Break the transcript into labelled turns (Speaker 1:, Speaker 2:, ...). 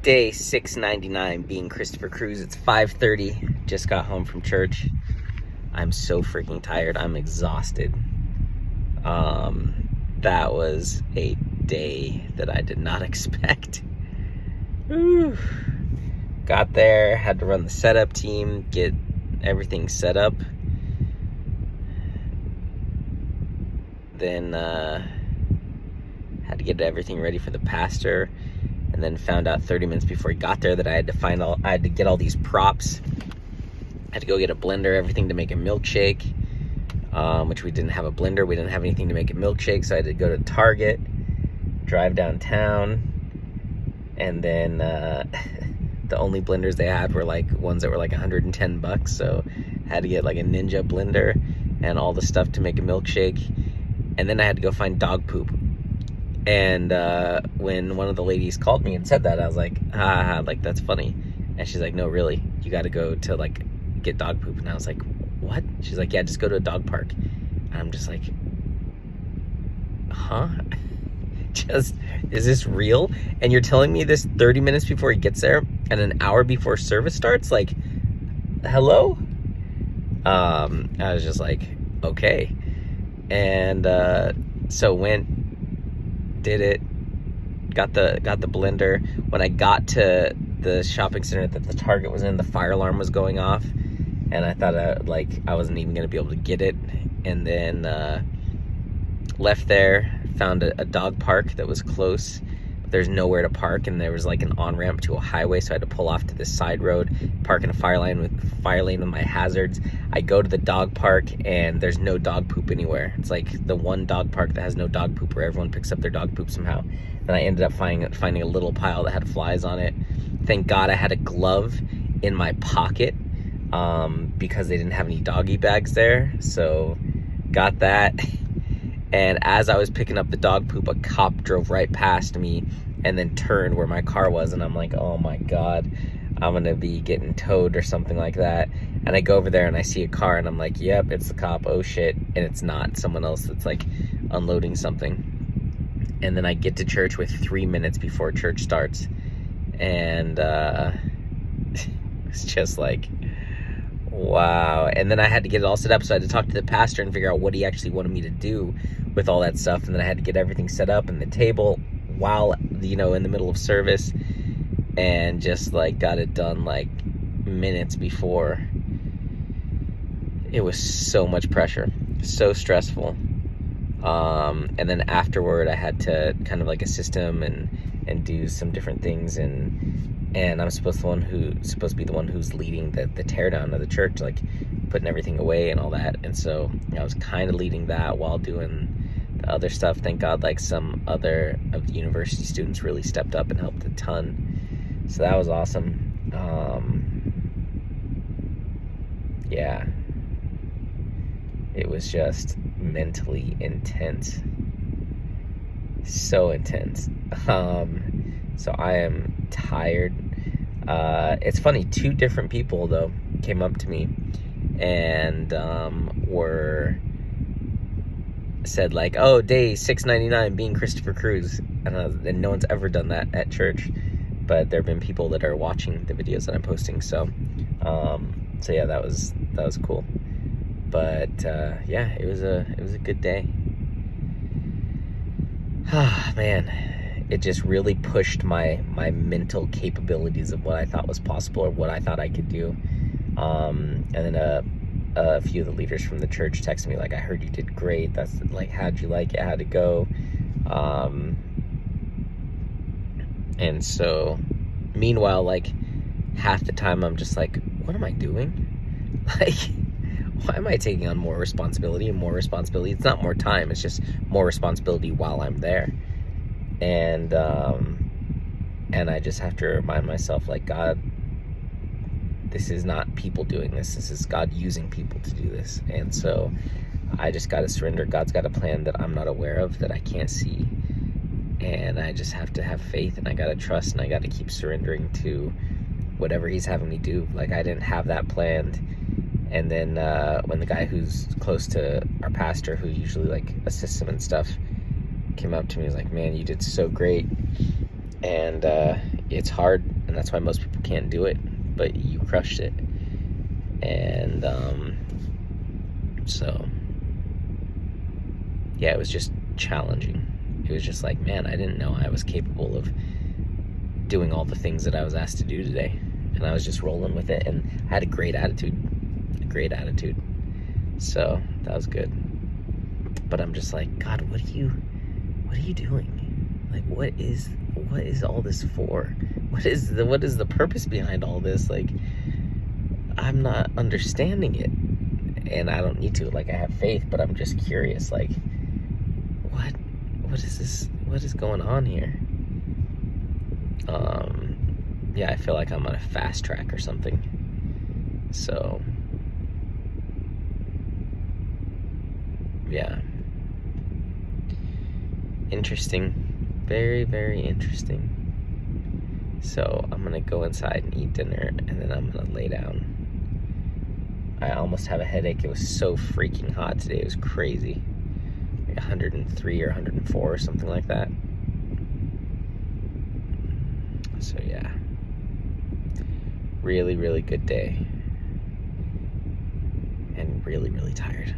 Speaker 1: Day 699 being Christopher Cruz. It's 5:30. Just got home from church. I'm so freaking tired. I'm exhausted. That was a day that I did not expect. Whew. Got there, had to run the setup team, get everything set up. Then had to get everything ready for the pastor. And then found out 30 minutes before he got there that I had to get all these props. I had to go get a blender, everything to make a milkshake, which we didn't have a blender. We didn't have anything to make a milkshake, so I had to go to Target, drive downtown, and then the only blenders they had were like ones that were like $110. So I had to get like a Ninja blender and all the stuff to make a milkshake. And then I had to go find dog poop. And when one of the ladies called me and said that, I was like, like, that's funny. And she's like, no, really, you got to go to like get dog poop. And I was like, what? She's like, yeah, just go to a dog park. And I'm just like, huh? Is this real? And you're telling me this 30 minutes before he gets there and an hour before service starts? Like, hello? I was just like, okay. And so went, did it, got the blender. When I got to the shopping center that the Target was in, the fire alarm was going off, and I thought I wasn't even gonna be able to get it. And then left there, found a dog park that was close. There's nowhere to park, and there was like an on-ramp to a highway, so I had to pull off to this side road, park in a fire lane with my hazards. I go to the dog park, and there's no dog poop anywhere. It's like the one dog park that has no dog poop, where everyone picks up their dog poop somehow. And I ended up finding a little pile that had flies on it. Thank God I had a glove in my pocket, because they didn't have any doggy bags there, so got that. And as I was picking up the dog poop, a cop drove right past me and then turned where my car was. And I'm like, oh my God, I'm going to be getting towed or something like that. And I go over there and I see a car and I'm like, yep, it's the cop. Oh shit. And it's not someone else that's like unloading something. And then I get to church with 3 minutes before church starts. And it's just like, wow. And then I had to get it all set up, so I had to talk to the pastor and figure out what he actually wanted me to do with all that stuff. And then I had to get everything set up and the table while, in the middle of service, and just like got it done like minutes before. It was so much pressure, so stressful. And then afterward I had to kind of like assist him and do some different things, and I'm supposed to be the one who's leading the teardown of the church, like putting everything away and all that. And so I was kind of leading that while doing the other stuff. Thank God, like some other of the university students really stepped up and helped a ton. So that was awesome. Yeah, it was just mentally intense, so intense. So I am tired. It's funny, 2 different people though came up to me and said like, oh, day 699 being Christopher Cruz, and no one's ever done that at church, but there have been people that are watching the videos that I'm posting. So yeah, that was cool. But yeah, it was a good day. Man, it just really pushed my mental capabilities of what I thought was possible or what I thought I could do. And then a few of the leaders from the church texted me like, I heard you did great. That's like, how'd you like it? How'd it go? And so meanwhile, like half the time I'm just like, what am I doing? Like, why am I taking on more responsibility and more responsibility? It's not more time, it's just more responsibility while I'm there. And I just have to remind myself, like, God, this is not people doing this. This is God using people to do this. And so I just got to surrender. God's got a plan that I'm not aware of, that I can't see. And I just have to have faith, and I got to trust, and I got to keep surrendering to whatever he's having me do. Like, I didn't have that planned. And then when the guy who's close to our pastor, who usually like assists him and stuff, came up to me, he was like, man, you did so great. And it's hard, and that's why most people can't do it, but you crushed it. And so yeah, it was just challenging. It was just like, man, I didn't know I was capable of doing all the things that I was asked to do today, and I was just rolling with it, and I had a great attitude. So that was good. But I'm just like, God, what are you doing? Like, what is all this for? What is the purpose behind all this? Like, I'm not understanding it, and I don't need to. Like, I have faith, but I'm just curious. Like, what is this? What is going on here? Yeah, I feel like I'm on a fast track or something. So, yeah. Interesting. Very, very interesting. So, I'm gonna go inside and eat dinner, and then I'm gonna lay down. I almost have a headache. It was so freaking hot today. It was crazy. Like 103 or 104 or something like that. So, yeah. Really, really good day. And really, really tired.